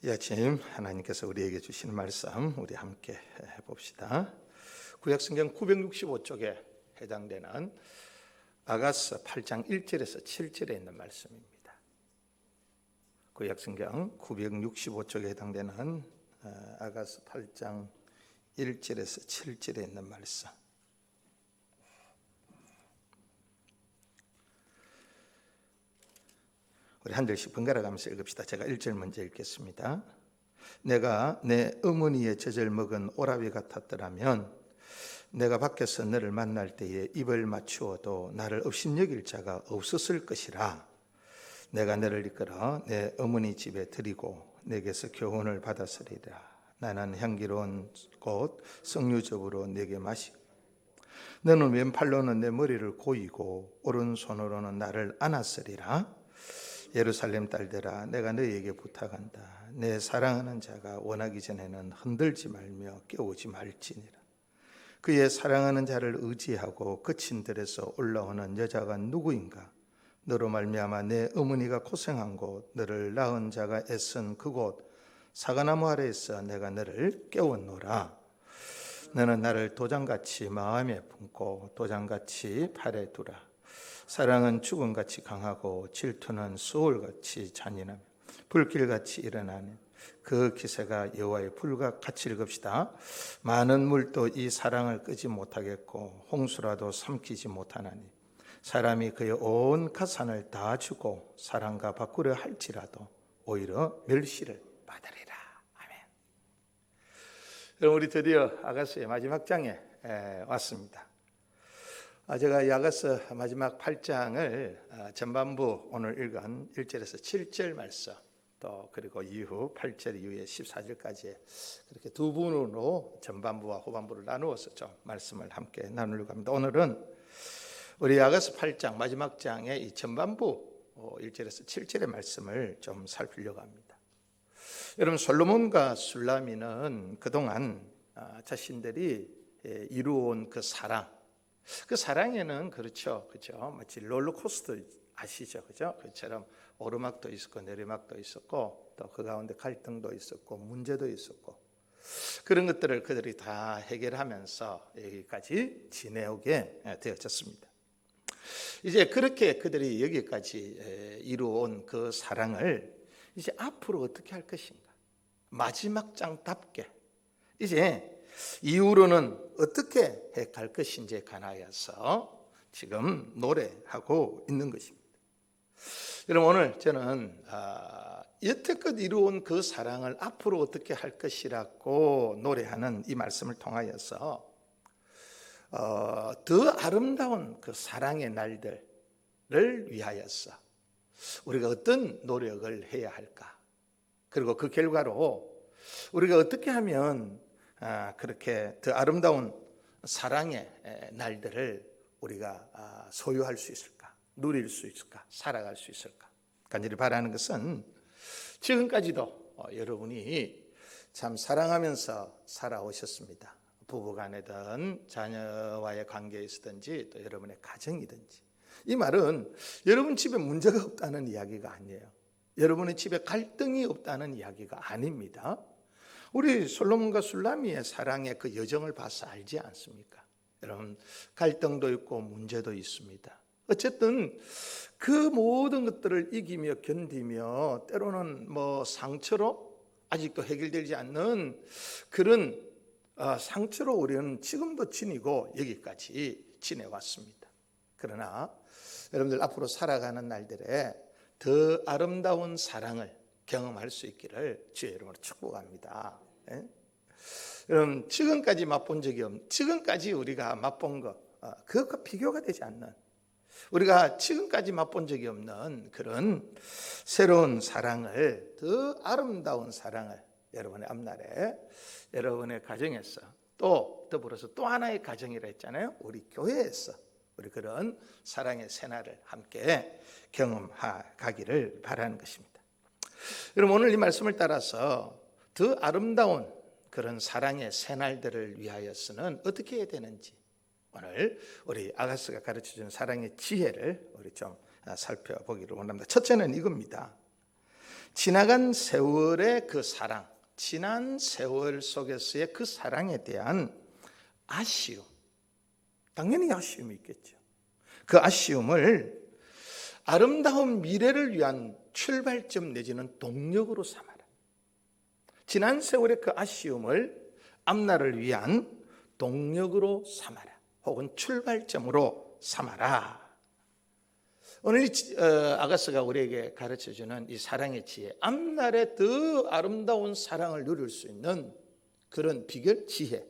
이 아침 하나님께서 우리에게 주시는 말씀 우리 함께 해봅시다. 구약성경 965쪽에 해당되는 아가서 8장 1절에서 7절에 있는 말씀입니다. 구약성경 965쪽에 해당되는 아가서 8장 1절에서 7절에 있는 말씀. 우리 한 절씩 번갈아 가면서 읽읍시다. 제가 1절 먼저 읽겠습니다. 내가 내 어머니의 젖을 먹은 오라비 같았더라면 내가 밖에서 너를 만날 때에 입을 맞추어도 나를 업신여길 자가 없었을 것이라. 내가 너를 이끌어 내 어머니 집에 들이고 내게서 교훈을 받았으리라. 나는 향기로운 꽃 석류즙으로 내게 마시고 너는 왼팔로는 내 머리를 고이고 오른손으로는 나를 안았으리라. 예루살렘 딸들아, 내가 너희에게 부탁한다. 내 사랑하는 자가 원하기 전에는 흔들지 말며 깨우지 말지니라. 그의 사랑하는 자를 의지하고 그친 들에서 올라오는 여자가 누구인가? 너로 말미암아 내 어머니가 고생한 곳, 너를 낳은 자가 애쓴 그곳 사과나무 아래에서 내가 너를 깨웠노라. 너는 나를 도장같이 마음에 품고 도장같이 팔에 두라. 사랑은 죽음같이 강하고 질투는 수월같이 잔인하며 불길같이 일어나는 그 기세가 여호와의 불과 같이 읽읍시다. 많은 물도 이 사랑을 끄지 못하겠고 홍수라도 삼키지 못하나니 사람이 그의 온 가산을 다 주고 사랑과 바꾸려 할지라도 오히려 멸시를 받으리라. 아멘. 여러분, 우리 드디어 아가서의 마지막 장에 왔습니다. 제가 이 아가서 마지막 8장을 전반부 오늘 읽은 1절에서 7절 말씀 또 그리고 이후 8절 이후에 14절까지 그렇게 두 부분으로 전반부와 후반부를 나누어서 좀 말씀을 함께 나누려고 합니다. 오늘은 우리 아가서 8장 마지막 장의 이 전반부 1절에서 7절의 말씀을 좀 살피려고 합니다. 여러분, 솔로몬과 술라미는 그동안 자신들이 이루어온 그 사랑, 그 사랑에는 그렇죠, 마치 롤러코스터 아시죠, 그죠? 그처럼 오르막도 있었고 내리막도 있었고 또 그 가운데 갈등도 있었고 문제도 있었고 그런 것들을 그들이 다 해결하면서 여기까지 지내오게 되어졌습니다. 이제 그렇게 그들이 여기까지 이루어온 그 사랑을 이제 앞으로 어떻게 할 것인가? 마지막 장답게 이제 이후로는 어떻게 해갈 것인지에 관하여서 지금 노래하고 있는 것입니다. 여러분, 오늘 저는 여태껏 이루어온 그 사랑을 앞으로 어떻게 할 것이라고 노래하는 이 말씀을 통하여서 더 아름다운 그 사랑의 날들을 위하여서 우리가 어떤 노력을 해야 할까? 그리고 그 결과로 우리가 어떻게 하면 그렇게 더 아름다운 사랑의 날들을 우리가 소유할 수 있을까? 누릴 수 있을까? 살아갈 수 있을까? 간절히 바라는 것은 지금까지도 여러분이 참 사랑하면서 살아오셨습니다. 부부간이든 자녀와의 관계에 있든지 또 여러분의 가정이든지. 이 말은 여러분 집에 문제가 없다는 이야기가 아니에요. 여러분의 집에 갈등이 없다는 이야기가 아닙니다. 우리 솔로몬과 술라미의 사랑의 그 여정을 봐서 알지 않습니까? 여러분, 갈등도 있고 문제도 있습니다. 어쨌든 그 모든 것들을 이기며 견디며 때로는 상처로 아직도 해결되지 않는 그런 상처로 우리는 지금도 지니고 여기까지 지내왔습니다. 그러나 여러분들 앞으로 살아가는 날들에 더 아름다운 사랑을 경험할 수 있기를 주의 이름으로 축복합니다. 여러분, 지금까지 맛본 적이 없는, 지금까지 우리가 맛본 것, 그것과 비교가 되지 않는, 우리가 지금까지 맛본 적이 없는 그런 새로운 사랑을, 더 아름다운 사랑을 여러분의 앞날에, 여러분의 가정에서 또 더불어서 또 하나의 가정이라 했잖아요. 우리 교회에서 우리 그런 사랑의 새날을 함께 경험하기를 바라는 것입니다. 여러분, 오늘 이 말씀을 따라서 더 아름다운 그런 사랑의 새날들을 위하여서는 어떻게 해야 되는지 오늘 우리 아가서가 가르쳐주는 사랑의 지혜를 우리 좀 살펴보기를 원합니다. 첫째는 이겁니다. 지나간 세월의 그 사랑, 지난 세월 속에서의 그 사랑에 대한 아쉬움, 당연히 아쉬움이 있겠죠. 그 아쉬움을 아름다운 미래를 위한 출발점 내지는 동력으로 삼아라. 지난 세월의 그 아쉬움을 앞날을 위한 동력으로 삼아라. 혹은 출발점으로 삼아라. 오늘 아가스가 우리에게 가르쳐주는 이 사랑의 지혜, 앞날에 더 아름다운 사랑을 누릴 수 있는 그런 비결 지혜는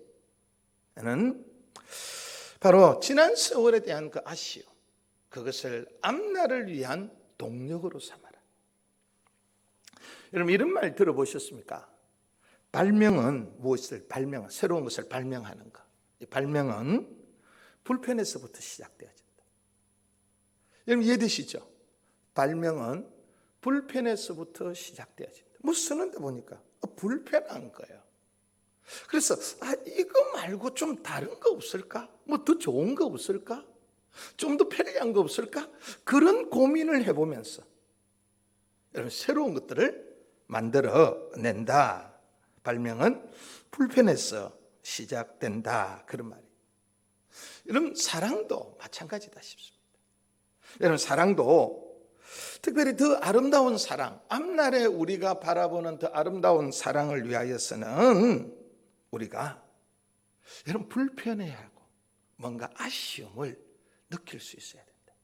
바로 지난 세월에 대한 그 아쉬움, 그것을 앞날을 위한 동력으로 삼아라. 여러분 이런 말 들어보셨습니까? 발명은 무엇을 발명한, 새로운 것을 발명하는 것. 이 발명은 불편에서부터 시작되어진다. 여러분 이해되시죠? 발명은 불편에서부터 시작되어진다. 뭐 쓰는데 보니까 불편한 거예요. 그래서 이거 말고 좀 다른 거 없을까? 뭐 더 좋은 거 없을까? 좀 더 편리한 거 없을까? 그런 고민을 해보면서 여러분 새로운 것들을 만들어낸다. 발명은 불편에서 시작된다. 그런 말이에요. 여러분 사랑도 마찬가지다 싶습니다. 여러분 사랑도 특별히 더 아름다운 사랑, 앞날에 우리가 바라보는 더 아름다운 사랑을 위하여서는 우리가 여러분 불편해하고 뭔가 아쉬움을 느낄 수 있어야 된다.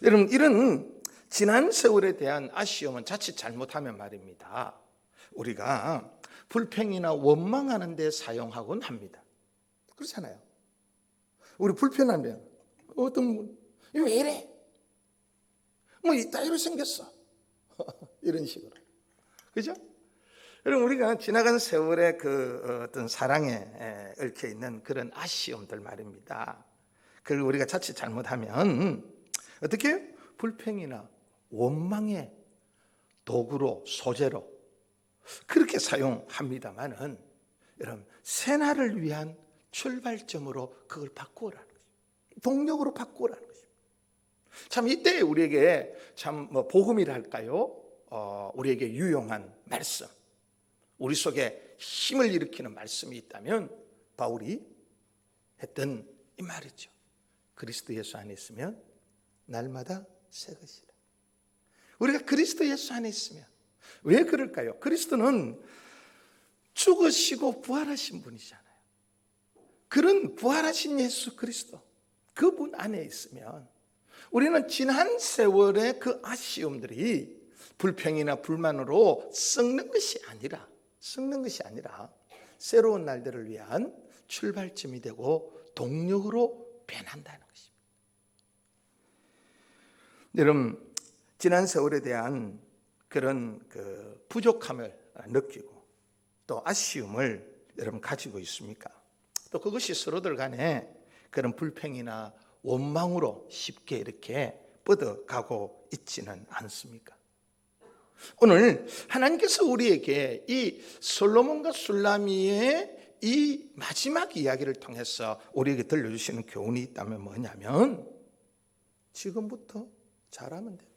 여러분 이런 지난 세월에 대한 아쉬움은 자칫 잘못하면 말입니다, 우리가 불평이나 원망하는 데 사용하곤 합니다. 그렇잖아요. 우리 불편하면 어떤 분 이거 왜 이래? 뭐 이따위로 생겼어. 이런 식으로. 그죠? 여러분 우리가 지나간 세월의 그 어떤 사랑에 얽혀 있는 그런 아쉬움들 말입니다. 그걸 우리가 자칫 잘못하면 어떻게 해요? 불평이나 원망의 도구로, 소재로 그렇게 사용합니다만은 여러분 새날을 위한 출발점으로 그걸 바꾸라는 거죠. 동력으로 바꾸라는 거죠. 참 이때 우리에게 참 뭐 복음이라 할까요? 우리에게 유용한 말씀, 우리 속에 힘을 일으키는 말씀이 있다면 바울이 했던 이 말이죠. 그리스도 예수 안에 있으면 날마다 새 것이라. 우리가 그리스도 예수 안에 있으면 왜 그럴까요? 그리스도는 죽으시고 부활하신 분이잖아요. 그런 부활하신 예수 그리스도, 그분 안에 있으면 우리는 지난 세월의 그 아쉬움들이 불평이나 불만으로 썩는 것이 아니라 새로운 날들을 위한 출발점이 되고 동력으로 변한다는 것입니다. 여러분 지난 세월에 대한 그런 그 부족함을 느끼고 또 아쉬움을 여러분 가지고 있습니까? 또 그것이 서로들 간에 그런 불평이나 원망으로 쉽게 이렇게 뻗어가고 있지는 않습니까? 오늘 하나님께서 우리에게 이 솔로몬과 술라미의 이 마지막 이야기를 통해서 우리에게 들려주시는 교훈이 있다면 뭐냐면 지금부터 잘하면 된다.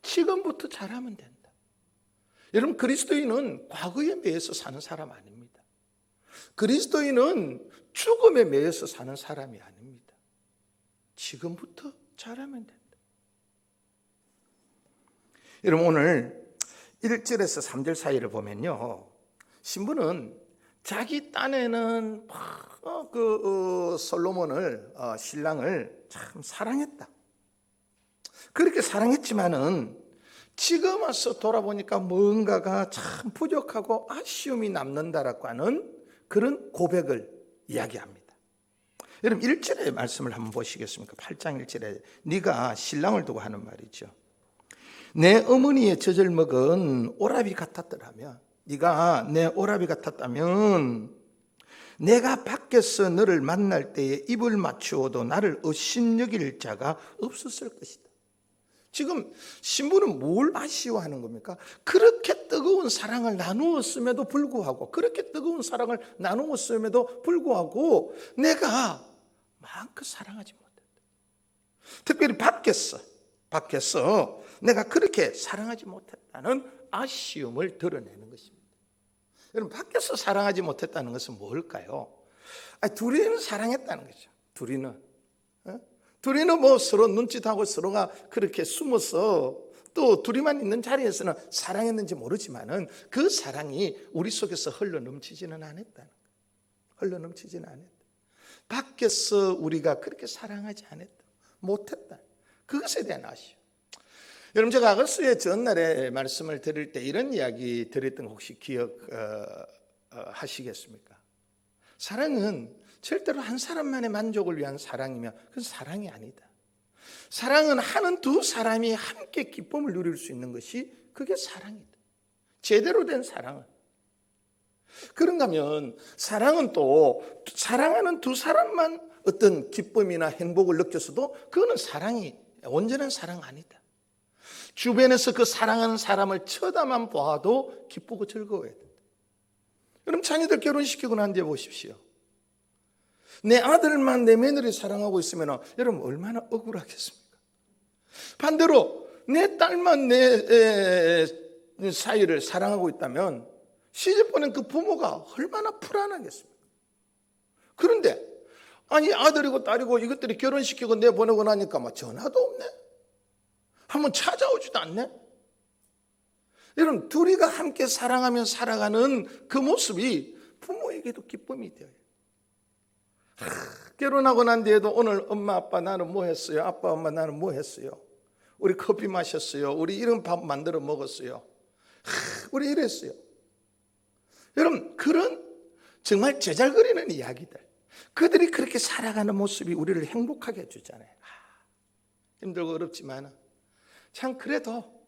지금부터 잘하면 된다. 여러분 그리스도인은 과거에 매여서 사는 사람 아닙니다. 그리스도인은 죽음에 매여서 사는 사람이 아닙니다. 지금부터 잘하면 된다. 여러분 오늘 1절에서 3절 사이를 보면요, 신부는 자기 딴에는 솔로몬을 신랑을 참 사랑했다. 그렇게 사랑했지만은 지금 와서 돌아보니까 뭔가가 참 부족하고 아쉬움이 남는다라고 하는 그런 고백을 이야기합니다. 여러분 1절의 말씀을 한번 보시겠습니까? 8장 1절에 네가 신랑을 두고 하는 말이죠. 내 어머니의 젖을 먹은 오라비 같았더라면, 네가 내 오라비 같았다면 내가 밖에서 너를 만날 때에 입을 맞추어도 나를 업신여길 자가 없었을 것이다. 지금 신부는 뭘 아쉬워하는 겁니까? 그렇게 뜨거운 사랑을 나누었음에도 불구하고, 그렇게 뜨거운 사랑을 나누었음에도 불구하고 내가 마음껏 사랑하지 못했다. 특별히 밖에서 밖에서 내가 그렇게 사랑하지 못했다는 아쉬움을 드러내는 것입니다. 여러분, 밖에서 사랑하지 못했다는 것은 뭘까요? 둘이는 사랑했다는 거죠. 둘이는 뭐 서로 눈짓하고 서로가 그렇게 숨어서 또 둘이만 있는 자리에서는 사랑했는지 모르지만은 그 사랑이 우리 속에서 흘러넘치지는 않았다는 거예요. 흘러넘치지는 않았다. 밖에서 우리가 그렇게 사랑하지 않았다, 못했다. 그것에 대한 아쉬움. 여러분, 제가 아가수의 전날에 말씀을 드릴 때 이런 이야기 드렸던 거 혹시 기억하시겠습니까? 사랑은 절대로 한 사람만의 만족을 위한 사랑이면 그건 사랑이 아니다. 사랑은 하는 두 사람이 함께 기쁨을 누릴 수 있는 것이 그게 사랑이다. 제대로 된 사랑은. 그런가 하면 사랑은 또 사랑하는 두 사람만 어떤 기쁨이나 행복을 느껴서도 그거는 사랑이 온전한 사랑 아니다. 주변에서 그 사랑하는 사람을 쳐다만 봐도 기쁘고 즐거워야 된다. 그럼 자녀들 결혼시키고 난 뒤에 보십시오. 내 아들만 내 며느리 사랑하고 있으면 여러분 얼마나 억울하겠습니까? 반대로 내 딸만 내 사이를 사랑하고 있다면 시집 보낸 그 부모가 얼마나 불안하겠습니까? 그런데 아니 아들이고 딸이고 이것들이 결혼시키고 내보내고 나니까 막 전화도 없네. 한번 찾아오지도 않네. 여러분, 둘이가 함께 사랑하며 살아가는 그 모습이 부모에게도 기쁨이 되어요. 결혼하고 난 뒤에도 오늘 엄마 아빠 나는 뭐 했어요? 아빠 엄마 나는 뭐 했어요? 우리 커피 마셨어요. 우리 이런 밥 만들어 먹었어요. 우리 이랬어요. 여러분, 그런 정말 제잘거리는 이야기들, 그들이 그렇게 살아가는 모습이 우리를 행복하게 해주잖아요. 힘들고 어렵지만 참 그래도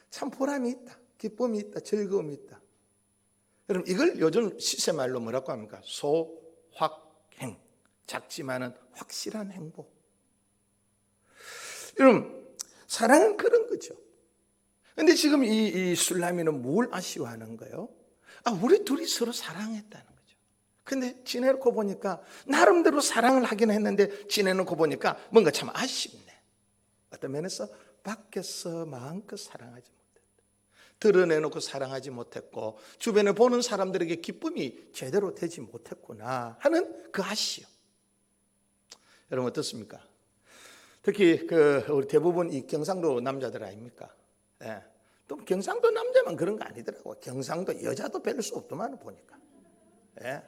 참 보람이 있다, 기쁨이 있다, 즐거움이 있다. 여러분, 이걸 요즘 시세말로 뭐라고 합니까? 소확행, 작지만은 확실한 행복. 여러분, 사랑은 그런 거죠. 그런데 지금 이 술라미는 뭘 아쉬워하는 거예요? 우리 둘이 서로 사랑했다는 거죠. 근데 지내놓고 보니까 나름대로 사랑을 하긴 했는데 지내놓고 보니까 뭔가 참 아쉽네. 어떤 면에서 밖에서 마음껏 사랑하지 못했다, 드러내놓고 사랑하지 못했고 주변에 보는 사람들에게 기쁨이 제대로 되지 못했구나 하는 그 아쉬움. 여러분 어떻습니까? 특히 우리 대부분 이 경상도 남자들 아닙니까? 예. 또 경상도 남자만 그런 거 아니더라고요. 경상도 여자도 뵐 수 없더만 보니까. 예.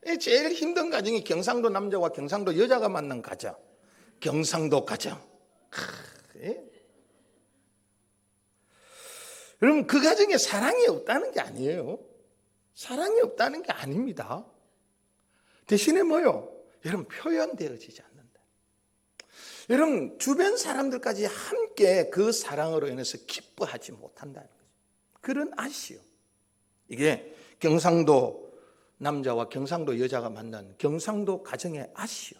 예? 제일 힘든 가정이 경상도 남자와 경상도 여자가 만난 가정. 경상도 가정. 예? 여러분, 그 가정에 사랑이 없다는 게 아니에요. 사랑이 없다는 게 아닙니다. 대신에 뭐요? 여러분, 표현되어지지 않는다. 여러분, 주변 사람들까지 함께 그 사랑으로 인해서 기뻐하지 못한다는 거죠. 그런 아쉬움. 이게 경상도 남자와 경상도 여자가 만난 경상도 가정의 아쉬움.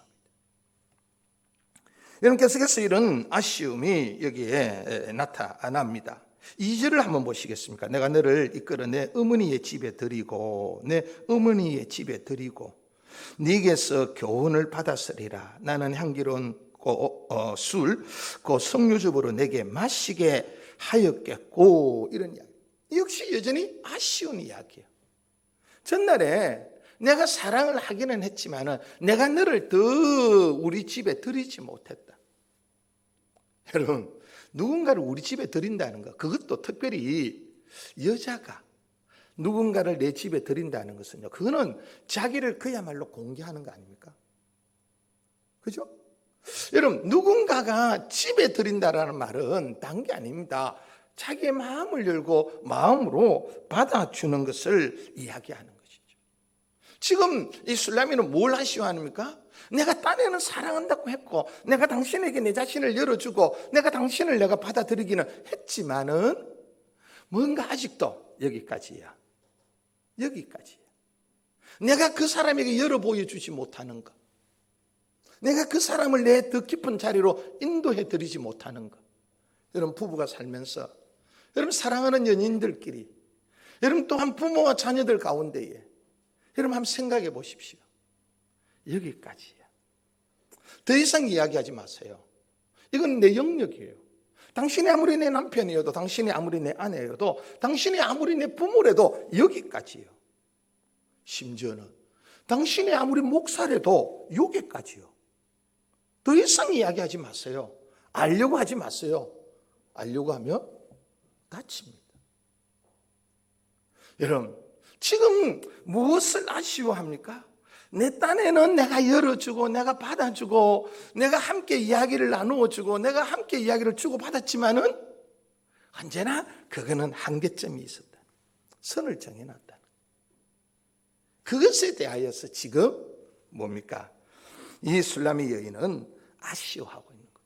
여러분, 계속해서 이런 아쉬움이 여기에 나타납니다. 2절을 한번 보시겠습니까? 내가 너를 이끌어 내 어머니의 집에 들이고 내 어머니의 집에 들이고 네게서 교훈을 받았으리라. 나는 향기로운 술, 그 석류즙으로 내게 마시게 하였겠고. 이런 이야기. 역시 여전히 아쉬운 이야기예요. 전날에 내가 사랑을 하기는 했지만 내가 너를 더 우리 집에 들이지 못했다. 여러분, 누군가를 우리 집에 들인다는 것, 그것도 특별히 여자가 누군가를 내 집에 들인다는 것은요, 그거는 자기를 그야말로 공개하는 거 아닙니까? 그죠? 여러분, 누군가가 집에 들인다라는 말은 딴 게 아닙니다. 자기의 마음을 열고 마음으로 받아주는 것을 이야기하는 것이죠. 지금 이 술라미는 뭘 아쉬워합니까? 내가 딴에는 사랑한다고 했고 내가 당신에게 내 자신을 열어주고 내가 당신을 내가 받아들이기는 했지만은 뭔가 아직도 여기까지야. 내가 그 사람에게 열어 보여주지 못하는 것, 내가 그 사람을 내 더 깊은 자리로 인도해 드리지 못하는 것. 여러분, 부부가 살면서 여러분 사랑하는 연인들끼리, 여러분 또한 부모와 자녀들 가운데에 여러분 한번 생각해 보십시오. 여기까지야. 더 이상 이야기하지 마세요. 이건 내 영역이에요. 당신이 아무리 내 남편이어도, 당신이 아무리 내 아내여도, 당신이 아무리 내 부모라도 여기까지요. 심지어는 당신이 아무리 목사라도 여기까지요. 더 이상 이야기하지 마세요. 알려고 하지 마세요. 알려고 하면 다칩니다. 여러분, 지금 무엇을 아쉬워합니까? 내 딴에는 내가 열어주고, 내가 받아주고, 내가 함께 이야기를 나누어주고, 내가 함께 이야기를 주고받았지만은 언제나 그거는 한계점이 있었다. 선을 정해놨다. 그것에 대하여서 지금 뭡니까? 이 술라미 여인은 아쉬워하고 있는 겁니다.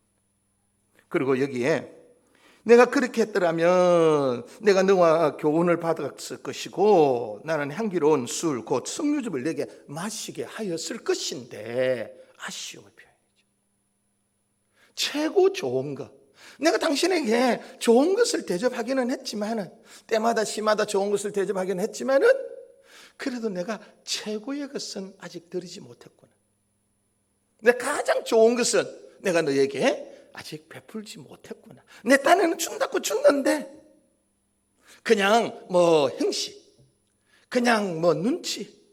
그리고 여기에 내가 그렇게 했더라면 내가 너와 교훈을 받았을 것이고 나는 향기로운 술 곧 석류즙을 내게 마시게 하였을 것인데 아쉬움을 표현하죠. 최고 좋은 것, 내가 당신에게 좋은 것을 대접하기는 했지만은, 때마다 시마다 좋은 것을 대접하기는 했지만은 그래도 내가 최고의 것은 아직 드리지 못했구나. 내 가장 좋은 것은 내가 너에게 아직 베풀지 못했구나. 내 딴에는 준다고 줬는데 그냥 뭐 형식, 그냥 뭐 눈치,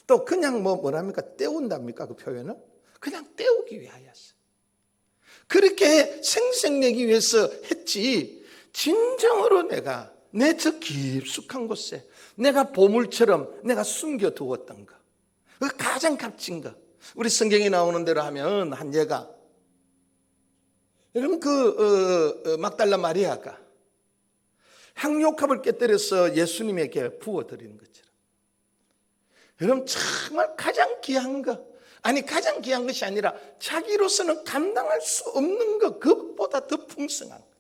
또 그냥 뭐랍니까? 때운답니까? 그 표현은? 그냥 때우기 위하였어. 그렇게 생색내기 위해서 했지, 진정으로 내가 내 저 깊숙한 곳에 내가 보물처럼 내가 숨겨두었던 거, 그 가장 값진 거. 우리 성경에 나오는 대로 하면 한 예가, 여러분 막달라 마리아가 향료컵을 깨뜨려서 예수님에게 부어드리는 것처럼, 여러분 정말 가장 귀한 것, 아니 가장 귀한 것이 아니라 자기로서는 감당할 수 없는 것, 그것보다 더 풍성한 것.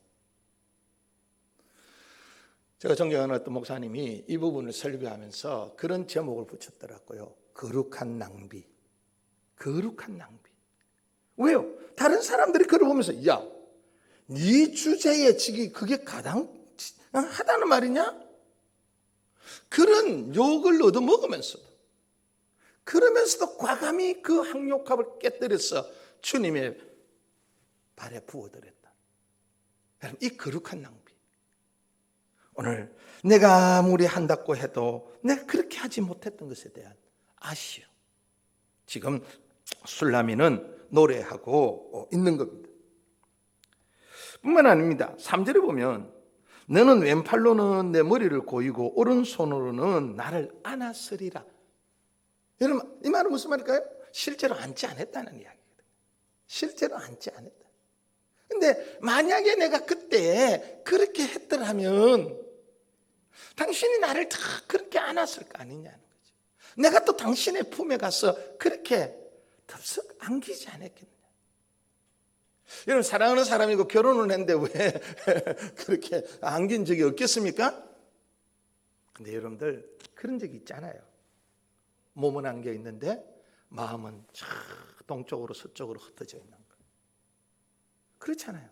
제가 존경하는 어떤 목사님이 이 부분을 설교하면서 그런 제목을 붙였더라고요. 거룩한 낭비. 거룩한 낭비. 왜요? 다른 사람들이 그걸 보면서 야, 네 주제에 지금 그게 가당하다는 말이냐? 그런 욕을 얻어먹으면서도, 그러면서도 과감히 그 향료컵을 깨뜨려서 주님의 발에 부어드렸다. 여러분, 이 거룩한 낭비. 오늘 내가 아무리 한다고 해도 내가 그렇게 하지 못했던 것에 대한 아쉬움, 지금 술라미는 노래하고 있는 겁니다. 뿐만 아닙니다. 3절에 보면 너는 왼팔로는 내 머리를 고이고 오른손으로는 나를 안았으리라. 여러분, 이 말은 무슨 말일까요? 실제로 안지 않았다는 이야기거든요. 실제로 안지 않았다. 근데 만약에 내가 그때 그렇게 했더라면 당신이 나를 다 그렇게 안았을 거 아니냐는 거죠. 내가 또 당신의 품에 가서 그렇게 덥석 안기지 않았겠느냐. 여러분, 사랑하는 사람이고 결혼을 했는데 왜 그렇게 안긴 적이 없겠습니까? 근데 여러분들 그런 적이 있잖아요. 몸은 안겨 있는데 마음은 저 동쪽으로 서쪽으로 흩어져 있는 거. 그렇잖아요.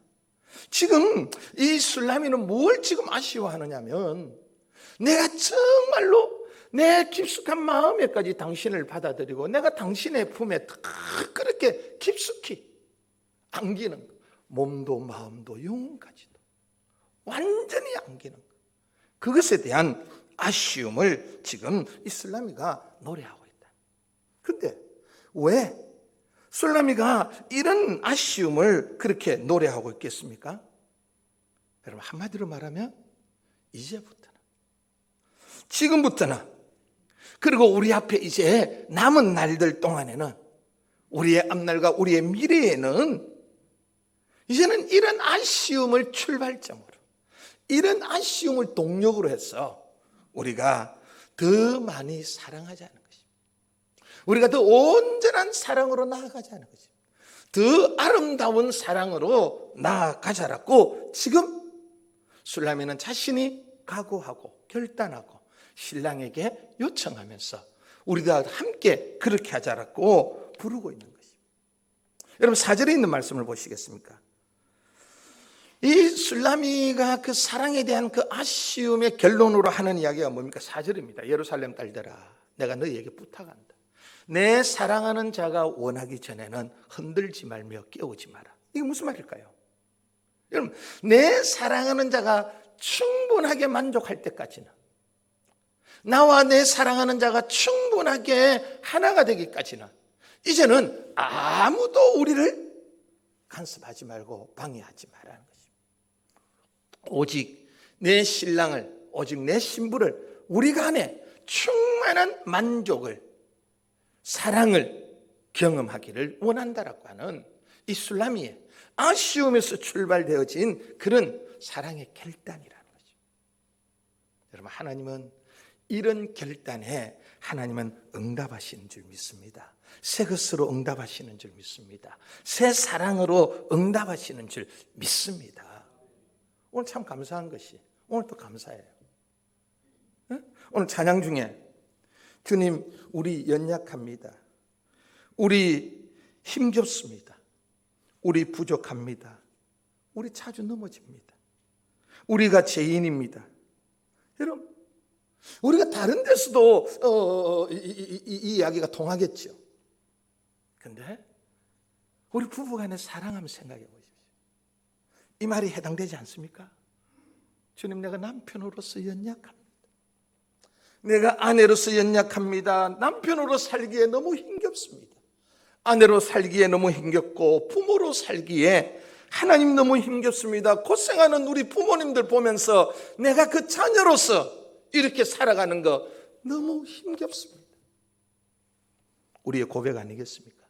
지금 이 술라미는 뭘 지금 아쉬워하느냐면, 내가 정말로 내 깊숙한 마음에까지 당신을 받아들이고 내가 당신의 품에 그렇게 깊숙이 안기는 거, 몸도 마음도 영혼까지도 완전히 안기는 거, 그것에 대한 아쉬움을 지금 이 술라미가 노래하고 있다. 근데 왜 술라미가 이런 아쉬움을 그렇게 노래하고 있겠습니까? 여러분, 한마디로 말하면 이제부터는, 지금부터는, 그리고 우리 앞에 이제 남은 날들 동안에는, 우리의 앞날과 우리의 미래에는 이제는 이런 아쉬움을 출발점으로, 이런 아쉬움을 동력으로 해서 우리가 더 많이 사랑하자는 것입니다. 우리가 더 온전한 사랑으로 나아가자는 것입니다. 더 아름다운 사랑으로 나아가자라고 지금 술라미는 자신이 각오하고 결단하고 신랑에게 요청하면서 우리가 함께 그렇게 하자라고 부르고 있는 것입니다. 여러분, 4절에 있는 말씀을 보시겠습니까? 이 술라미가 그 사랑에 대한 그 아쉬움의 결론으로 하는 이야기가 뭡니까? 4절입니다. 예루살렘 딸들아, 내가 너희에게 부탁한다. 내 사랑하는 자가 원하기 전에는 흔들지 말며 깨우지 마라. 이게 무슨 말일까요? 여러분, 내 사랑하는 자가 충분하게 만족할 때까지는, 나와 내 사랑하는 자가 충분하게 하나가 되기까지는 이제는 아무도 우리를 간섭하지 말고 방해하지 말라는 것입니다. 오직 내 신랑을, 오직 내 신부를 우리가 안에 충만한 만족을, 사랑을 경험하기를 원한다라고 하는 이 술라미의 아쉬움에서 출발되어진 그런 사랑의 결단이라는 거죠. 여러분, 하나님은 이런 결단에 하나님은 응답하시는 줄 믿습니다. 새 것으로 응답하시는 줄 믿습니다. 새 사랑으로 응답하시는 줄 믿습니다. 오늘 참 감사한 것이, 오늘 또 감사해요. 오늘 찬양 중에 주님, 우리 연약합니다. 우리 힘겹습니다. 우리 부족합니다. 우리 자주 넘어집니다. 우리가 죄인입니다. 여러분, 우리가 다른 데서도 이 이야기가 통하겠죠. 그런데 우리 부부간의 사랑 한번 생각해 보십시오. 이 말이 해당되지 않습니까? 주님, 내가 남편으로서 연약합니다. 내가 아내로서 연약합니다. 남편으로 살기에 너무 힘겹습니다. 아내로 살기에 너무 힘겹고 부모로 살기에 하나님 너무 힘겹습니다. 고생하는 우리 부모님들 보면서 내가 그 자녀로서 이렇게 살아가는 거 너무 힘겹습니다. 우리의 고백 아니겠습니까?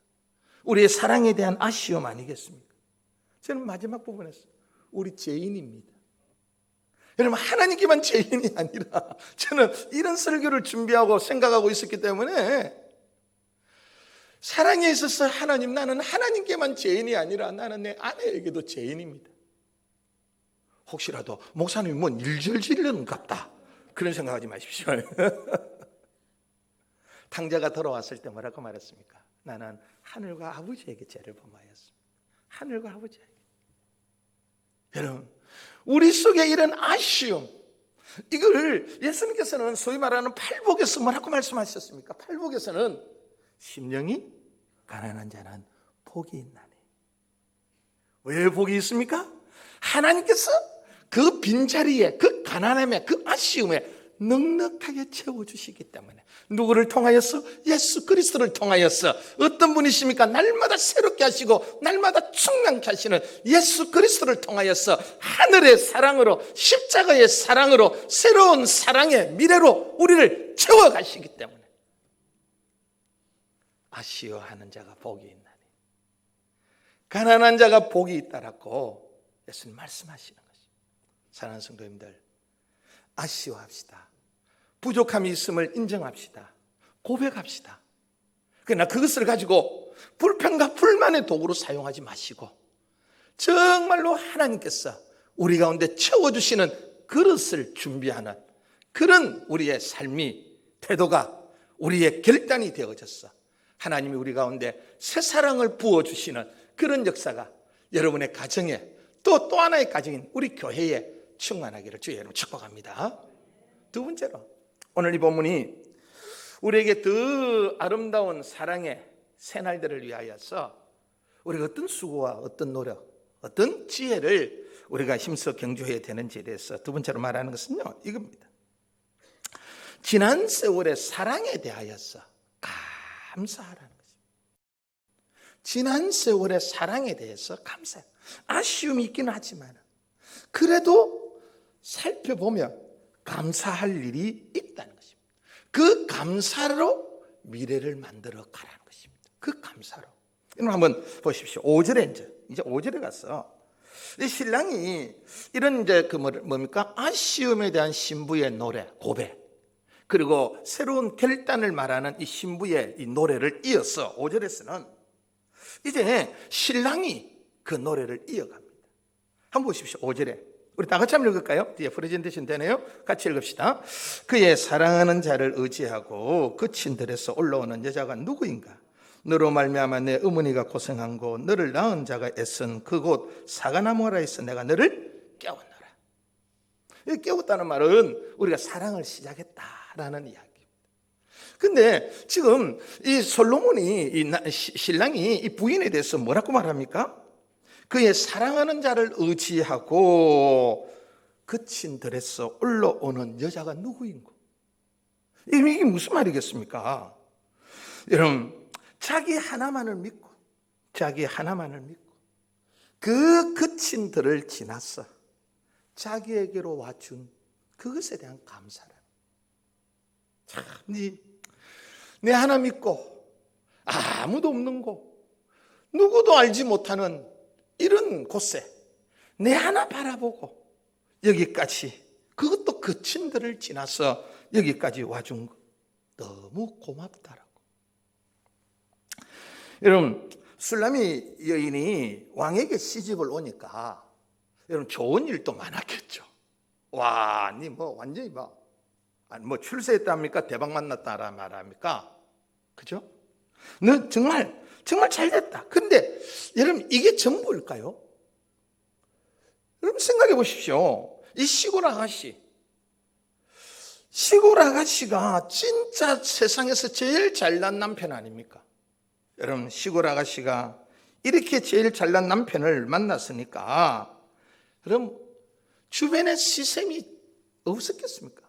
우리의 사랑에 대한 아쉬움 아니겠습니까? 저는 마지막 부분에서 우리 죄인입니다. 여러분, 하나님께만 죄인이 아니라 저는 이런 설교를 준비하고 생각하고 있었기 때문에 사랑에 있어서 하나님, 나는 하나님께만 죄인이 아니라 나는 내 아내에게도 죄인입니다. 혹시라도 목사님이 뭔 일절질르는 같다 그런 생각하지 마십시오. 탕자가 돌아왔을 때 뭐라고 말했습니까? 나는 하늘과 아버지에게 죄를 범하였습니다. 하늘과 아버지에게. 여러분, 우리 속에 이런 아쉬움, 이걸 예수님께서는 소위 말하는 팔복에서 뭐라고 말씀하셨습니까? 팔복에서는 심령이 가난한 자는 복이 있나니. 왜 복이 있습니까? 하나님께서 그 빈자리에, 그 가난함에, 그 아쉬움에 넉넉하게 채워주시기 때문에. 누구를 통하여서? 예수 그리스도를 통하여서. 어떤 분이십니까? 날마다 새롭게 하시고 날마다 충만케 하시는 예수 그리스도를 통하여서 하늘의 사랑으로, 십자가의 사랑으로, 새로운 사랑의 미래로 우리를 채워가시기 때문에 아쉬워하는 자가 복이 있나니, 가난한 자가 복이 있다라고 예수님 말씀하시는 것입니다. 사랑하는 성도님들, 아쉬워합시다. 부족함이 있음을 인정합시다. 고백합시다. 그러나 그것을 가지고 불평과 불만의 도구로 사용하지 마시고 정말로 하나님께서 우리 가운데 채워주시는 그릇을 준비하는 그런 우리의 삶이, 태도가, 우리의 결단이 되어졌어. 하나님이 우리 가운데 새 사랑을 부어주시는 그런 역사가 여러분의 가정에, 또 하나의 가정인 우리 교회에 충만하기를 주의 이름으로 축복합니다. 두 번째로, 오늘 이 본문이 우리에게 더 아름다운 사랑의 새날들을 위하여서 우리가 어떤 수고와 어떤 노력, 어떤 지혜를 우리가 힘써 경주해야 되는지에 대해서 두 번째로 말하는 것은요, 이겁니다. 지난 세월의 사랑에 대하여서 감사하라는 것입니다. 지난 세월의 사랑에 대해서 감사해요. 아쉬움이 있기는 하지만 그래도 살펴보면 감사할 일이 있다는 것입니다. 그 감사로 미래를 만들어 가라는 것입니다. 그 감사로. 여러분 한번 보십시오. 5절에 이제 5절에 가서 이 신랑이 이런 이제 그 뭡니까? 아쉬움에 대한 신부의 노래, 고백, 그리고 새로운 결단을 말하는 이 신부의 이 노래를 이어서 5절에서는 이제 신랑이 그 노래를 이어갑니다. 한번 보십시오. 5절에 우리 다 같이 한번 읽을까요? 뒤에 프레젠테이션 되네요. 같이 읽읍시다. 그의 사랑하는 자를 의지하고 그친 들에서 올라오는 여자가 누구인가? 너로 말미암아 내 어머니가 고생한고 너를 낳은 자가 애쓴 그곳 사가나무 아라에서 내가 너를 깨웠노라. 이 깨웠다는 말은 우리가 사랑을 시작했다라는 이야기입니다. 근데 지금 이 솔로몬이, 이 신랑이 이 부인에 대해서 뭐라고 말합니까? 그의 사랑하는 자를 의지하고 거친 들에서 올라오는 여자가 누구인고? 이게 무슨 말이겠습니까? 여러분, 자기 하나만을 믿고 그 거친 들을 지나서 자기에게로 와준 그것에 대한 감사를. 참, 내 하나 믿고 아무도 없는 곳, 누구도 알지 못하는 이런 곳에 내 하나 바라보고 여기까지, 그것도 거친 들을 지나서 여기까지 와준 거 너무 고맙다라고. 여러분, 술라미 여인이 왕에게 시집을 오니까 여러분 좋은 일도 많았겠죠. 와, 니 뭐 완전히 뭐 출세했답니까? 대박 만났다라 말합니까? 그죠? 너 정말 잘 됐다. 근데 여러분, 이게 전부일까요? 여러분 생각해 보십시오. 이 시골 아가씨가 진짜 세상에서 제일 잘난 남편 아닙니까? 여러분, 시골 아가씨가 이렇게 제일 잘난 남편을 만났으니까 그럼 주변에 시샘이 없었겠습니까?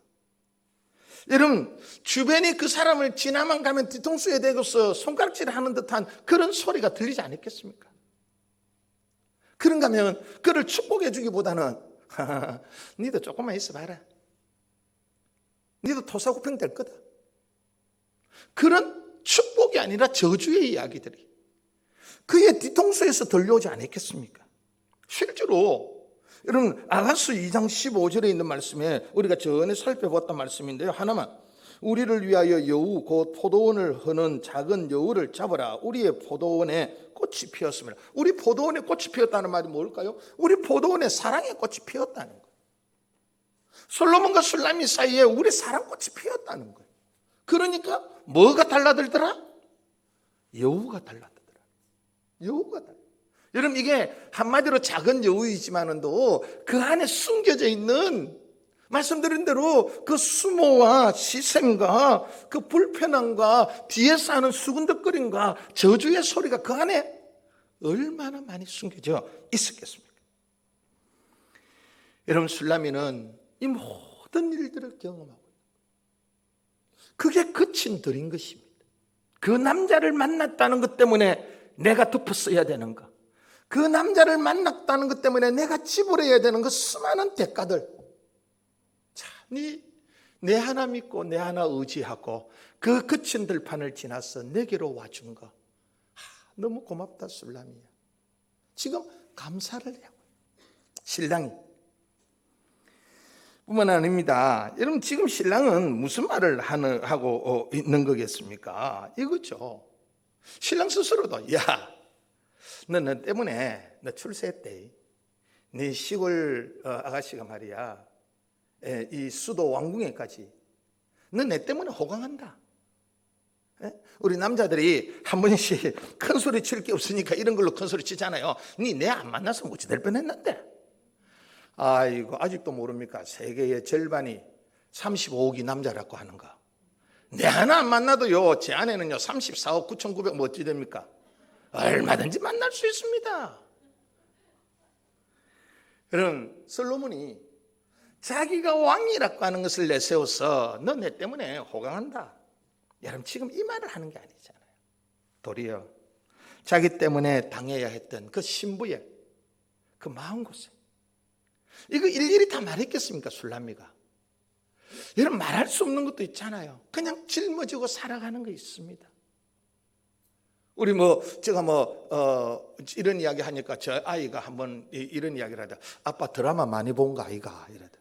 여러분, 주변이 그 사람을 지나만 가면 뒤통수에 대고서 손가락질을 하는 듯한 그런 소리가 들리지 않았겠습니까? 그런가 하면 그를 축복해 주기보다는 니도 조금만 있어봐라, 니도 토사구팽 될 거다, 그런 축복이 아니라 저주의 이야기들이 그의 뒤통수에서 들려오지 않았겠습니까? 실제로 여러분, 아가스 2장 15절에 있는 말씀에 우리가 전에 살펴봤던 말씀인데요, 하나만, 우리를 위하여 여우 곧 포도원을 허는 작은 여우를 잡아라. 우리의 포도원에 꽃이 피었습니다. 우리 포도원에 꽃이 피었다는 말이 뭘까요? 우리 포도원에 사랑의 꽃이 피었다는 거예요. 솔로몬과 술라미 사이에 우리 사랑꽃이 피었다는 거예요. 그러니까 뭐가 달라들더라? 여우가 달라들더라. 여우가 달라. 여러분, 이게 한마디로 작은 여우이지만은도 그 안에 숨겨져 있는, 말씀드린 대로 그 수모와 시샘과 그 불편함과 뒤에서 하는 수근덕거림과 저주의 소리가 그 안에 얼마나 많이 숨겨져 있었겠습니까? 여러분, 술라미는 이 모든 일들을 경험하고 그게 거친 들인 것입니다. 그 남자를 만났다는 것 때문에 내가 덮어써야 되는 것, 그 남자를 만났다는 것 때문에 내가 지불해야 되는 그 수많은 대가들, 내 하나 믿고 내 하나 의지하고 그 거친 들판을 지나서 내게로 와준 거, 너무 고맙다 술라미야. 지금 감사를 하고 신랑이 뿐만 아닙니다. 여러분, 지금 신랑은 무슨 말을 하고 있는 거겠습니까? 이거죠. 신랑 스스로도, 야, 너 때문에 너 출세했대. 네 시골 아가씨가 말이야, 이 수도 왕궁에까지 너 내 때문에 호강한다. 우리 남자들이 한 번씩 큰 소리 칠 게 없으니까 이런 걸로 큰 소리 치잖아요. 니 내 안 만나서 못지 될 뻔했는데. 아이고, 아직도 모릅니까? 세계의 절반이 35억이 남자라고 하는 거. 내 하나 안 만나도요, 제 아내는요 34억 9,900 뭐 어찌 됩니까? 얼마든지 만날 수 있습니다. 여러분, 솔로몬이 자기가 왕이라고 하는 것을 내세워서 너 내 때문에 호강한다. 여러분, 지금 이 말을 하는 게 아니잖아요. 도리어 자기 때문에 당해야 했던 그 신부의 그 마음고생, 이거 일일이 다 말했겠습니까? 술라미가. 여러분, 말할 수 없는 것도 있잖아요. 그냥 짊어지고 살아가는 거 있습니다. 우리 제가 이런 이야기 하니까 저 아이가 한번 이런 이야기를 하다. 아빠 드라마 많이 본 거 아이가? 이러다.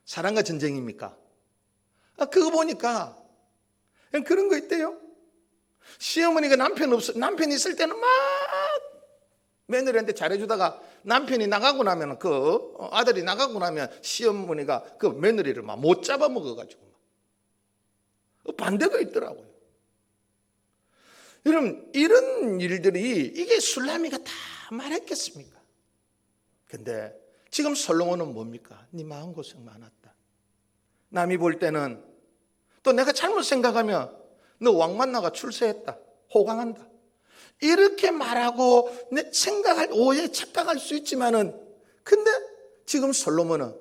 사랑과 전쟁입니까? 그거 보니까 그런 거 있대요. 시어머니가 남편 있을 때는 막 며느리한테 잘해주다가 남편이 나가고 나면, 그 아들이 나가고 나면 시어머니가 그 며느리를 막 못 잡아먹어가지고 반대가 있더라고요. 여러분, 이런 일들이 이게 술라미가 다 말했겠습니까? 근데 지금 솔로몬은 뭡니까? 네 마음고생 많았다. 남이 볼 때는, 또 내가 잘못 생각하면 너 왕 만나가 출세했다, 호강한다. 이렇게 말하고 생각할, 오해 착각할 수 있지만은, 근데 지금 솔로몬은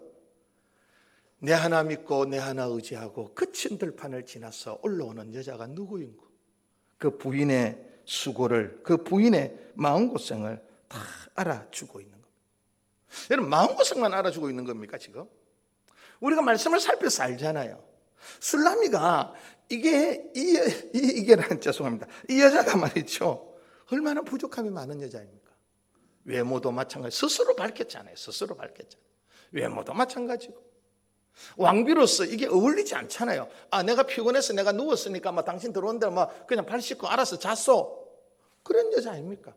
내 하나 믿고 내 하나 의지하고 끝인 들판을 지나서 올라오는 여자가 누구인고, 그 부인의 수고를, 그 부인의 마음고생을 다 알아주고 있는 겁니다. 여러분, 마음고생만 알아주고 있는 겁니까 지금? 우리가 말씀을 살펴서 알잖아요. 술라미가 죄송합니다. 이 여자가 말이죠, 얼마나 부족함이 많은 여자입니까? 외모도 마찬가지, 스스로 밝혔잖아요. 스스로 밝혔잖아요. 외모도 마찬가지고, 왕비로서 이게 어울리지 않잖아요. 내가 피곤해서 내가 누웠으니까 당신 들어온다 그냥 발 씻고 알아서 잤어. 그런 여자 아닙니까?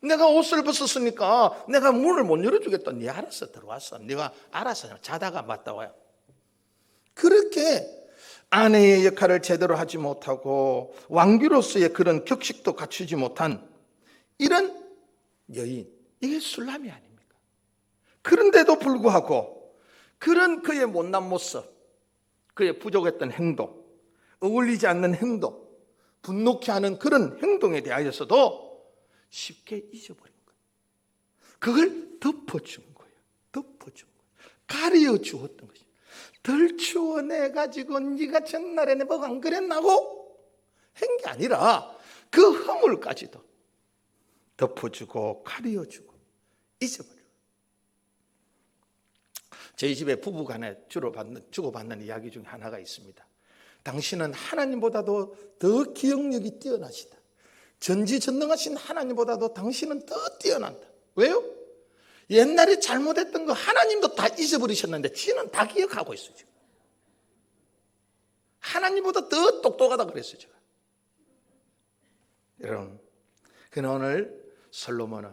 내가 옷을 벗었으니까 내가 문을 못 열어주겠다. 네 알아서 들어왔어. 네가 알아서 자다가 맞다 와요. 그렇게 아내의 역할을 제대로 하지 못하고 왕비로서의 그런 격식도 갖추지 못한 이런 여인, 이게 술람이 아닙니까? 그런데도 불구하고 그런 그의 못난 모습, 그의 부족했던 행동, 어울리지 않는 행동, 분노케 하는 그런 행동에 대하여서도 쉽게 잊어버린 거예요. 그걸 덮어준 거예요. 덮어준 거예요. 가려 주었던 것이죠. 덜 추워내가지고 네가 전날에 내 보고 안 그랬나고 한 게 아니라 그 허물까지도 덮어주고 가려주고 잊어버려요. 저희 집에 부부간에 주고받는 이야기 중에 하나가 있습니다. 당신은 하나님보다도 더 기억력이 뛰어나시다. 전지전능하신 하나님보다도 당신은 더 뛰어난다. 왜요? 옛날에 잘못했던 거 하나님도 다 잊어버리셨는데 지는 다 기억하고 있어요. 지금. 하나님보다 더 똑똑하다 그랬어요. 제가. 여러분, 그는 오늘 솔로몬은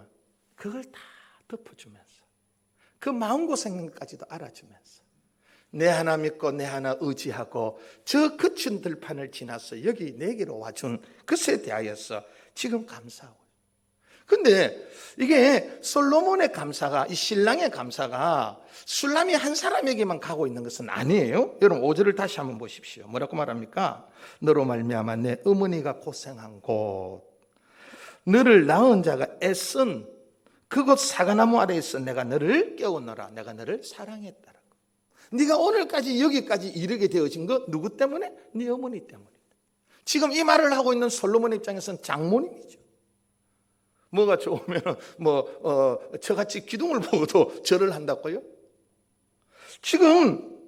그걸 다 덮어주면서 그 마음고생까지도 알아주면서 내 하나 믿고 내 하나 의지하고 저 거친 들판을 지나서 여기 내게로 와준 그것에 대하여서 지금 감사하고. 근데 이게 솔로몬의 감사가, 이 신랑의 감사가 술람이 한 사람에게만 가고 있는 것은 아니에요. 여러분 5절을 다시 한번 보십시오. 뭐라고 말합니까? 너로 말미암아 내 어머니가 고생한 곳, 너를 낳은 자가 애쓴 그곳 사과나무 아래에서 내가 너를 깨우노라. 내가 너를 사랑했다라고. 네가 오늘까지 여기까지 이르게 되어진 거 누구 때문에? 네 어머니 때문이다. 지금 이 말을 하고 있는 솔로몬 입장에서는 장모님이죠. 뭐가 좋으면 저같이 기둥을 보고도 절을 한다고요? 지금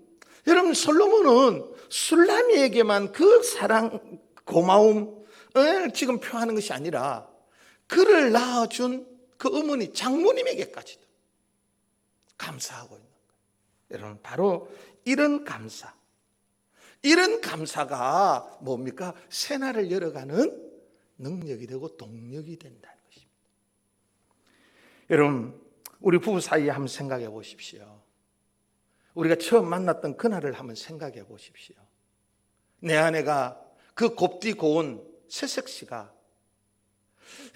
여러분 솔로몬은 술라미에게만 그 사랑, 고마움을 지금 표하는 것이 아니라 그를 낳아준 그 어머니 장모님에게까지도 감사하고 있는 거예요. 여러분 바로 이런 감사, 이런 감사가 뭡니까? 새날을 열어가는 능력이 되고 동력이 된다는 것입니다. 여러분 우리 부부 사이에 한번 생각해 보십시오. 우리가 처음 만났던 그날을 한번 생각해 보십시오. 내 아내가 그 곱디 고운 새색시가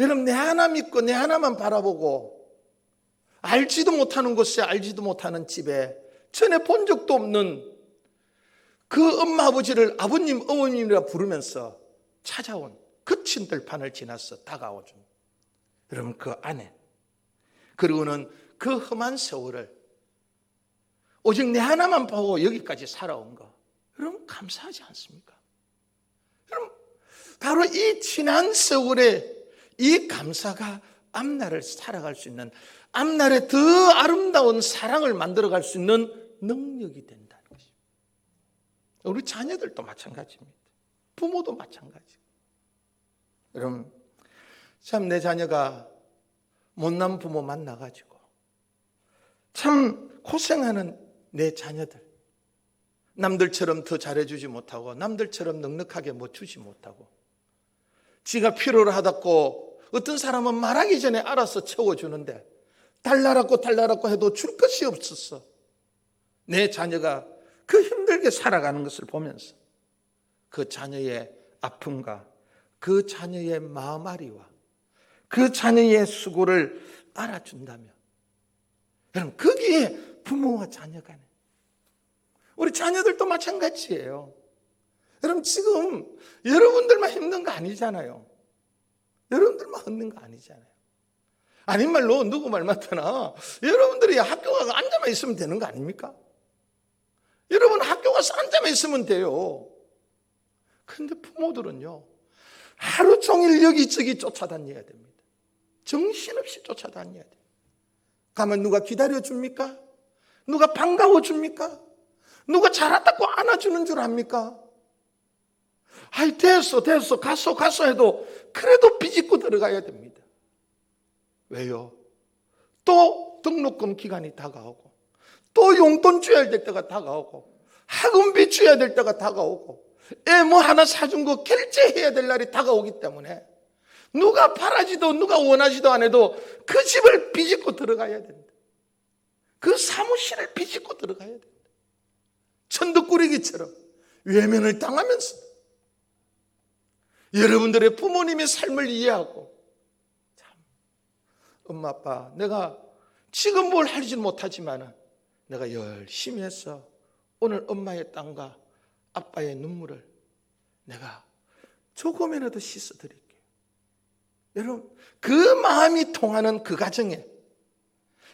여러분 내 하나 믿고 내 하나만 바라보고 알지도 못하는 곳에 알지도 못하는 집에 전에 본 적도 없는 그 엄마 아버지를 아버님 어머님이라 부르면서 찾아온 거친 들판을 지나서 다가오준 여러분 그 아내, 그리고는 그 험한 세월을 오직 내 하나만 보고 여기까지 살아온 거 여러분 감사하지 않습니까? 여러분 바로 이 지난 세월에 이 감사가 앞날을 살아갈 수 있는, 앞날에 더 아름다운 사랑을 만들어갈 수 있는 능력이 된다는 것입니다. 우리 자녀들도 마찬가지입니다. 부모도 마찬가지고. 여러분 참 내 자녀가 못난 부모 만나가지고 참 고생하는 내 자녀들, 남들처럼 더 잘해주지 못하고 남들처럼 넉넉하게 뭐 주지 못하고 지가 필요로 하다고 어떤 사람은 말하기 전에 알아서 채워주는데 달라랐고 해도 줄 것이 없었어. 내 자녀가 그 힘들게 살아가는 것을 보면서 그 자녀의 아픔과 그 자녀의 마음앓이와 그 자녀의 수고를 알아준다면 여러분 거기에 부모와 자녀 간에 우리 자녀들도 마찬가지예요. 여러분 지금 여러분들만 힘든 거 아니잖아요. 여러분들만 얻는 거 아니잖아요. 아닌 말로 누구 말 맞다나 여러분들이 학교 가서 앉아만 있으면 되는 거 아닙니까? 여러분 학교 가서 앉아만 있으면 돼요. 그런데 부모들은요, 하루 종일 여기저기 쫓아다녀야 됩니다. 정신없이 쫓아다녀야 돼요. 가면 누가 기다려줍니까? 누가 반가워줍니까? 누가 잘했다고 안아주는 줄 압니까? 아이, 됐어, 갔어 해도 그래도 비집고 들어가야 됩니다. 왜요? 또 등록금 기간이 다가오고, 또 용돈 줘야 될 때가 다가오고, 학원비 줘야 될 때가 다가오고, 애 뭐 하나 사준 거 결제해야 될 날이 다가오기 때문에 누가 바라지도 누가 원하지도 않아도 그 집을 비집고 들어가야 된다. 그 사무실을 비집고 들어가야 된다. 천덕꾸러기처럼 외면을 당하면서 여러분들의 부모님의 삶을 이해하고, 참, 엄마 아빠 내가 지금 뭘 하지는 못하지만 내가 열심히 해서 오늘 엄마의 땀과 아빠의 눈물을 내가 조금이라도 씻어드릴게요. 여러분, 그 마음이 통하는 그 가정에,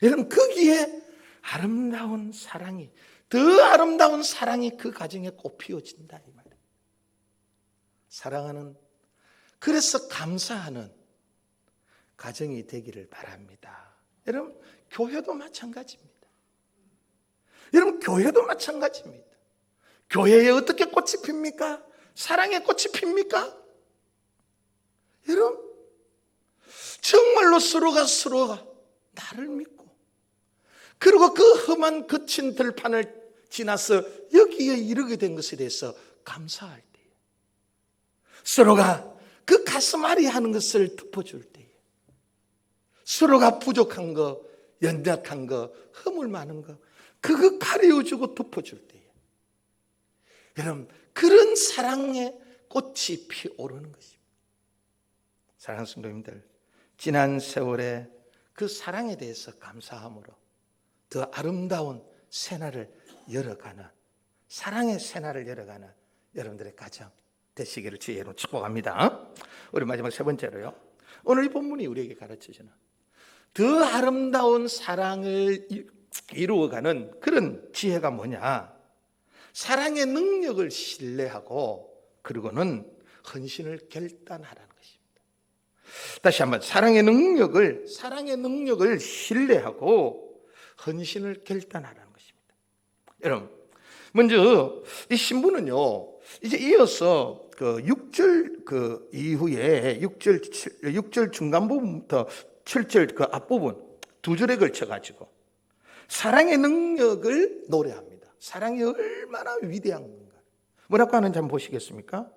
여러분 거기에 아름다운 사랑이, 더 아름다운 사랑이 그 가정에 꽃피워진다 이 말이에요. 사랑하는, 그래서 감사하는 가정이 되기를 바랍니다. 여러분, 교회도 마찬가지입니다. 여러분, 교회도 마찬가지입니다. 교회에 어떻게 꽃이 핍니까? 사랑의 꽃이 핍니까? 여러분, 정말로 서로가 나를 믿고, 그리고 그 험한 거친 들판을 지나서 여기에 이르게 된 것에 대해서 감사할 때에, 서로가 그 가슴앓이 하는 것을 덮어줄 때에, 서로가 부족한 거, 연약한 거, 허물 많은 거, 그거 가려주고 덮어줄 때에, 여러분, 그런 사랑의 꽃이 피어오르는 것입니다. 사랑하는 성도님들, 지난 세월에 그 사랑에 대해서 감사함으로 더 아름다운 새날을 열어가는, 사랑의 새날을 열어가는 여러분들의 가정 되시기를 주의 이름으로 축복합니다. 우리 마지막 세 번째로요, 오늘 이 본문이 우리에게 가르쳐주는 더 아름다운 사랑을 이루어가는 그런 지혜가 뭐냐? 사랑의 능력을 신뢰하고, 그리고는 헌신을 결단하라는 것입니다. 다시 한번, 사랑의 능력을 신뢰하고 헌신을 결단하라는 것입니다. 여러분, 먼저 이 신부는요, 이제 이어서 그 6절 그 이후에 6절 중간 부분부터 7절 그 앞부분 두 절에 걸쳐 가지고 사랑의 능력을 노래합니다. 사랑이 얼마나 위대한 건가. 뭐라고 하는지 한번 보시겠습니까?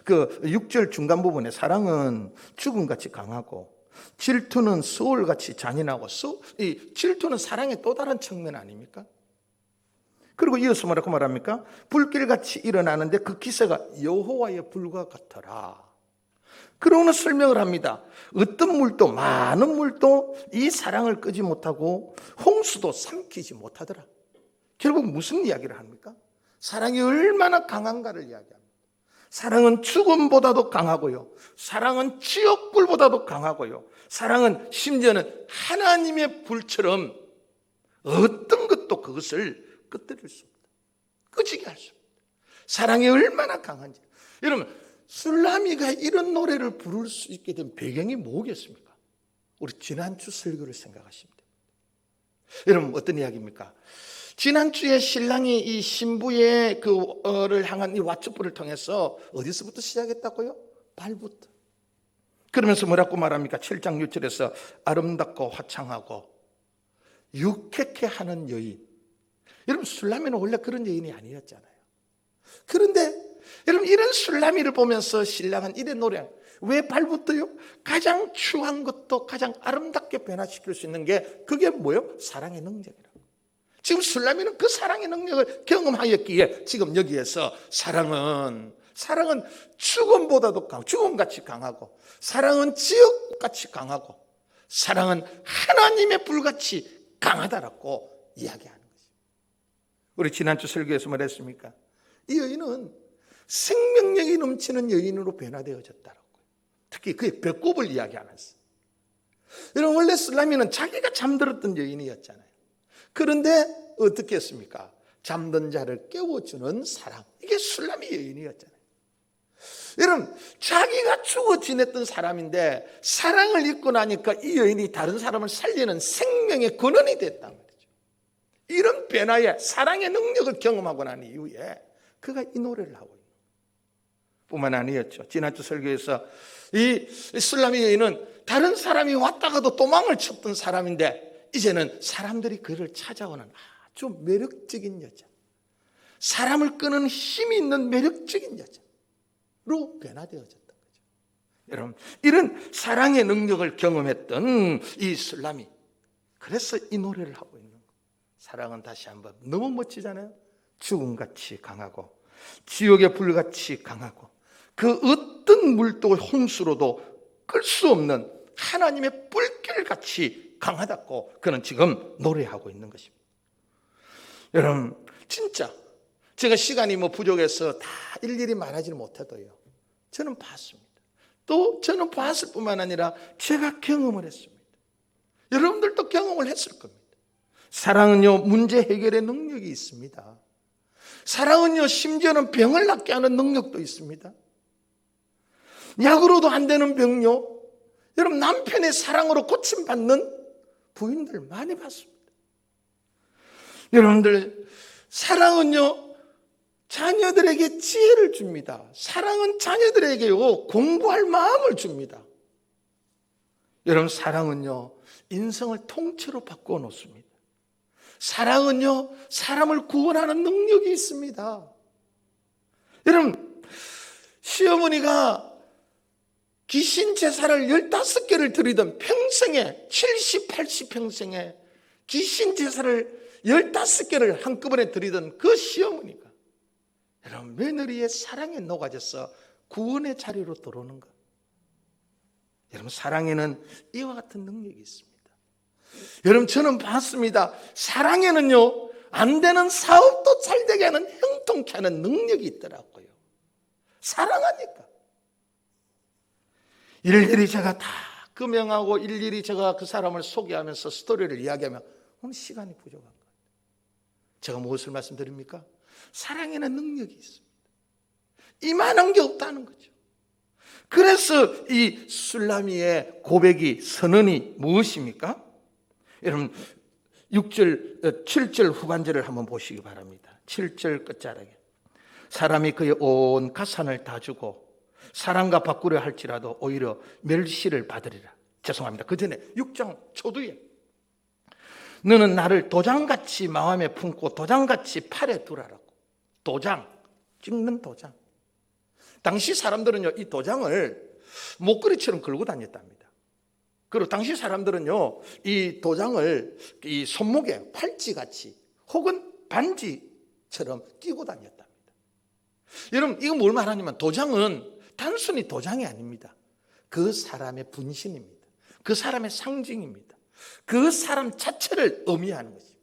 그 6절 중간 부분에 사랑은 죽음같이 강하고, 질투는 수월같이 잔인하고, 이 질투는 사랑의 또 다른 측면 아닙니까? 그리고 이어서 뭐라고 말합니까? 불길같이 일어나는데 그 기세가 여호와의 불과 같더라. 그러고는 설명을 합니다. 어떤 물도, 많은 물도 이 사랑을 끄지 못하고 홍수도 삼키지 못하더라. 결국 무슨 이야기를 합니까? 사랑이 얼마나 강한가를 이야기합니다. 사랑은 죽음보다도 강하고요, 사랑은 지옥불보다도 강하고요, 사랑은 심지어는 하나님의 불처럼 어떤 것도 그것을 끄트릴 수 없다, 끄지게 할 수 없다. 사랑이 얼마나 강한지. 여러분, 술라미가 이런 노래를 부를 수 있게 된 배경이 뭐겠습니까? 우리 지난주 설교를 생각하시면 됩니다. 여러분, 어떤 이야기입니까? 지난주에 신랑이 이 신부의 그를 향한 이 왓츠불을 통해서 어디서부터 시작했다고요? 발부터. 그러면서 뭐라고 말합니까? 7장 6절에서 아름답고 화창하고 유쾌케 하는 여인. 여러분, 술라미는 원래 그런 여인이 아니었잖아요. 그런데 여러분, 이런 술라미를 보면서 신랑은 이런 노래, 왜 발부터요? 가장 추한 것도 가장 아름답게 변화시킬 수 있는 게, 그게 뭐예요? 사랑의 능력이라고. 지금 술라미는 그 사랑의 능력을 경험하였기에 지금 여기에서 사랑은 죽음보다도 죽음같이 강하고, 사랑은 지옥같이 강하고, 사랑은 하나님의 불같이 강하다라고 이야기하는 것입니다. 우리 지난주 설교에서 말했습니까? 이 여인은 생명력이 넘치는 여인으로 변화되어졌다라고요. 특히 그의 배꼽을 이야기하면서. 여러분, 원래 술라미는 자기가 잠들었던 여인이었잖아요. 그런데 어떻게 했습니까? 잠든 자를 깨워주는 사랑. 이게 술라미 여인이었잖아요. 여러분, 자기가 죽어 지냈던 사람인데 사랑을 잊고 나니까 이 여인이 다른 사람을 살리는 생명의 근원이 됐단 말이죠. 이런 변화에 사랑의 능력을 경험하고 난 이후에 그가 이 노래를 하고 있는 뿐만 아니었죠. 지난주 설교에서 이 술라미 여인은 다른 사람이 왔다가도 도망을 쳤던 사람인데 이제는 사람들이 그를 찾아오는 아주 매력적인 여자, 사람을 끄는 힘이 있는 매력적인 여자로 변화되어졌던 거죠. 여러분, 이런 사랑의 능력을 경험했던 이 술라미, 그래서 이 노래를 하고 있는 거예요. 사랑은 다시 한번 너무 멋지잖아요. 죽음같이 강하고 지옥의 불같이 강하고 그 어떤 물도 홍수로도 끌 수 없는 하나님의 뿔길같이 강하다고 그는 지금 노래하고 있는 것입니다. 여러분, 진짜 제가 시간이 부족해서 다 일일이 말하지 못해도요, 저는 봤습니다. 또 저는 봤을 뿐만 아니라 제가 경험을 했습니다. 여러분들도 경험을 했을 겁니다. 사랑은요, 문제 해결의 능력이 있습니다. 사랑은요, 심지어는 병을 낫게 하는 능력도 있습니다. 약으로도 안 되는 병요, 여러분, 남편의 사랑으로 고침받는 부인들 많이 봤습니다. 여러분들, 사랑은요, 자녀들에게 지혜를 줍니다. 사랑은 자녀들에게요, 공부할 마음을 줍니다. 여러분, 사랑은요, 인생을 통째로 바꾸어 놓습니다. 사랑은요, 사람을 구원하는 능력이 있습니다. 여러분, 시어머니가 귀신 제사를 15개를 드리던 평생에 70, 80평생에 귀신 제사를 15개를 한꺼번에 드리던 그 시어머니가 여러분, 며느리의 사랑에 녹아져서 구원의 자리로 들어오는 것. 여러분, 사랑에는 이와 같은 능력이 있습니다. 여러분, 저는 봤습니다. 사랑에는요, 안 되는 사업도 잘 되게 하는, 형통케 하는 능력이 있더라고요. 사랑하니까. 일일이 제가 다 금명하고 일일이 제가 그 사람을 소개하면서 스토리를 이야기하면 오늘 시간이 부족한 거예요. 제가 무엇을 말씀드립니까? 사랑에는 능력이 있습니다. 이만한 게 없다는 거죠. 그래서 이 술라미의 고백이, 선언이 무엇입니까? 여러분, 7절 후반절을 한번 보시기 바랍니다. 7절 끝자락에 사람이 그의 온 가산을 다 주고 사랑과 바꾸려 할지라도 오히려 멸시를 받으리라. 죄송합니다. 그 전에 6장 초두에 너는 나를 도장같이 마음에 품고 도장같이 팔에 두라라고. 도장, 찍는 도장. 당시 사람들은요, 이 도장을 목걸이처럼 걸고 다녔답니다. 그리고 당시 사람들은요, 이 도장을 이 손목에 팔찌같이 혹은 반지처럼 끼고 다녔답니다. 여러분, 이거 뭘 말하냐면 도장은 단순히 도장이 아닙니다. 그 사람의 분신입니다. 그 사람의 상징입니다. 그 사람 자체를 의미하는 것입니다.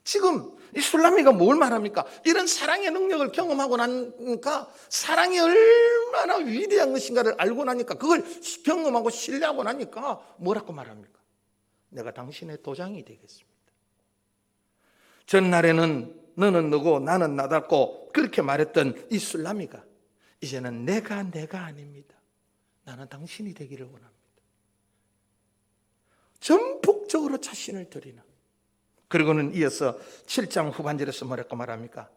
지금 이 술라미가 뭘 말합니까? 이런 사랑의 능력을 경험하고 나니까 사랑이 얼마나 위대한 것인가를 알고 나니까 그걸 경험하고 신뢰하고 나니까 뭐라고 말합니까? 내가 당신의 도장이 되겠습니다. 전날에는 너는 너고 나는 나답고 그렇게 말했던 이 술라미가 이제는 내가 아닙니다. 나는 당신이 되기를 원합니다. 전폭적으로 자신을 드리는. 그리고는 이어서 7장 후반절에서 뭐라고 말합니까?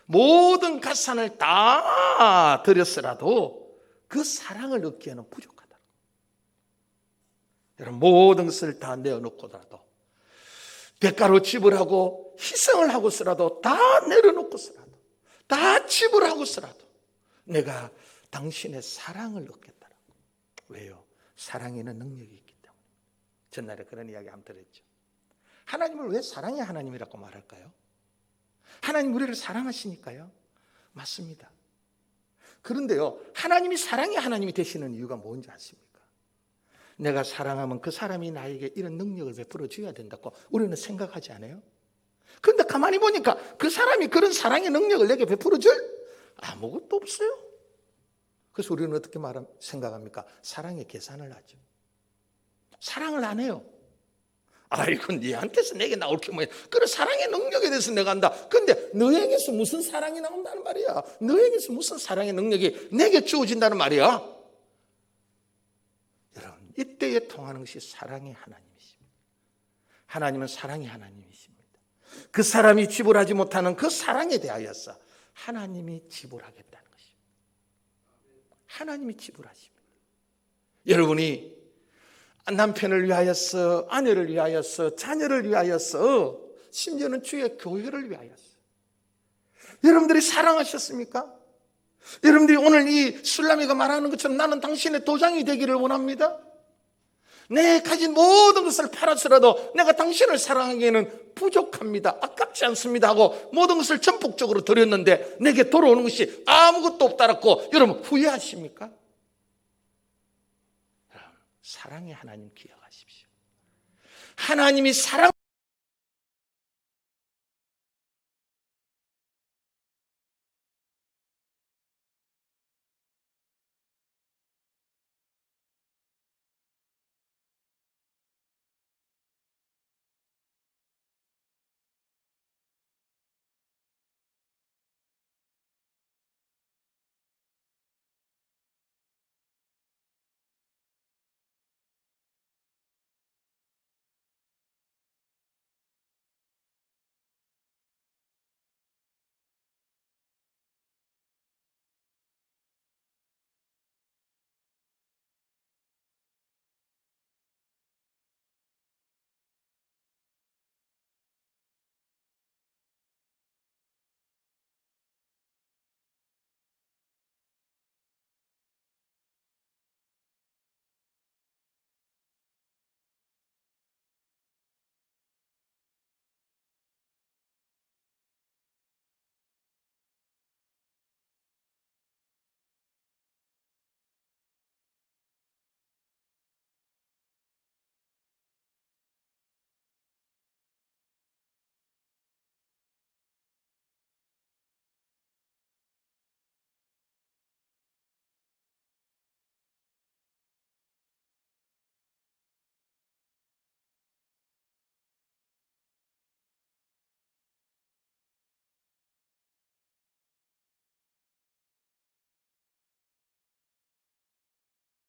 모든 가산을 다 드렸으라도 그 사랑을 얻기에는 부족하다. 여러분, 모든 것을 다 내어놓고라도 대가로 지불하고 희생을 하고서라도 다 내려놓고서라도 다 지불하고서라도 내가 당신의 사랑을 얻겠다라고. 왜요? 사랑에는 능력이 있기 때문에. 전날에 그런 이야기 한번 들었죠. 하나님을 왜 사랑의 하나님이라고 말할까요? 하나님 우리를 사랑하시니까요. 맞습니다. 그런데요, 하나님이 사랑의 하나님이 되시는 이유가 뭔지 아십니까? 내가 사랑하면 그 사람이 나에게 이런 능력을 베풀어 줘야 된다고 우리는 생각하지 않아요? 그런데 가만히 보니까 그 사람이 그런 사랑의 능력을 내게 베풀어 줄 아무것도 없어요. 그래서 우리는 어떻게 생각합니까? 사랑의 계산을 하죠. 사랑을 안 해요. 아이고, 니한테서 내게 나올 게 뭐야. 그래, 사랑의 능력에 대해서 내가 안다. 근데 너에게서 무슨 사랑이 나온다는 말이야. 너에게서 무슨 사랑의 능력이 내게 주어진다는 말이야. 여러분, 이때에 통하는 것이 사랑의 하나님이십니다. 하나님은 사랑의 하나님이십니다. 그 사람이 지불하지 못하는 그 사랑에 대하여서 하나님이 지불하겠다는 것입니다. 하나님이 지불하십니다. 여러분이 남편을 위하여서, 아내를 위하여서, 자녀를 위하여서, 심지어는 주의 교회를 위하여서 여러분들이 사랑하셨습니까? 여러분들이 오늘 이 술라미가 말하는 것처럼 나는 당신의 도장이 되기를 원합니다. 내 가진 모든 것을 팔아서라도 내가 당신을 사랑하기에는 부족합니다. 아깝지 않습니다 하고 모든 것을 전폭적으로 드렸는데 내게 돌아오는 것이 아무것도 없다라고 여러분 후회하십니까? 사랑의 하나님 기억하십시오. 하나님이 사랑